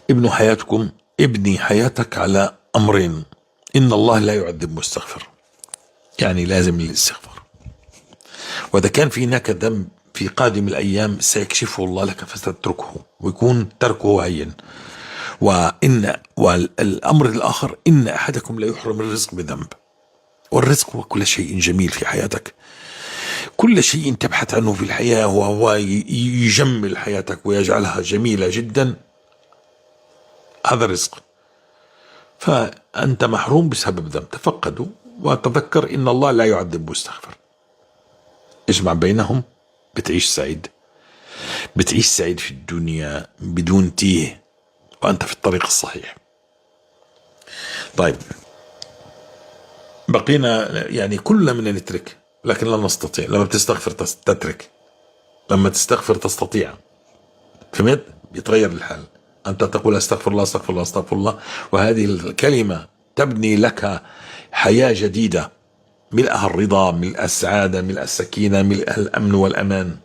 ابنوا حياتكم، ابني حياتك على أمرين: إن الله لا يعذب مستغفر، يعني لازم الاستغفار، وإذا كان في هناك ذنب في قادم الأيام سيكشفه الله لك فستتركه ويكون تركه هين. والأمر الآخر: إن أحدكم لا يحرم الرزق بذنب. والرزق هو كل شيء جميل في حياتك، كل شيء تبحث عنه في الحياة وهو يجمل حياتك ويجعلها جميلة جدا، هذا رزق. فأنت محروم بسبب ذنب، تفقدوا وتذكر إن الله لا يعذب مستغفر، اجمع بينهم، بتعيش سعيد، بتعيش سعيد في الدنيا بدون تيه، وأنت في الطريق الصحيح. طيب، بقينا يعني كلنا من نترك، لكن لا نستطيع. لما بتستغفر تترك، لما تستغفر تستطيع. فهمت؟ بيتغير الحال. أنت تقول أستغفر الله أستغفر الله أستغفر الله، وهذه الكلمة تبني لك حياة جديدة، ملأها الرضا، ملء السعادة، ملء السكينة، ملء الأمن والأمان.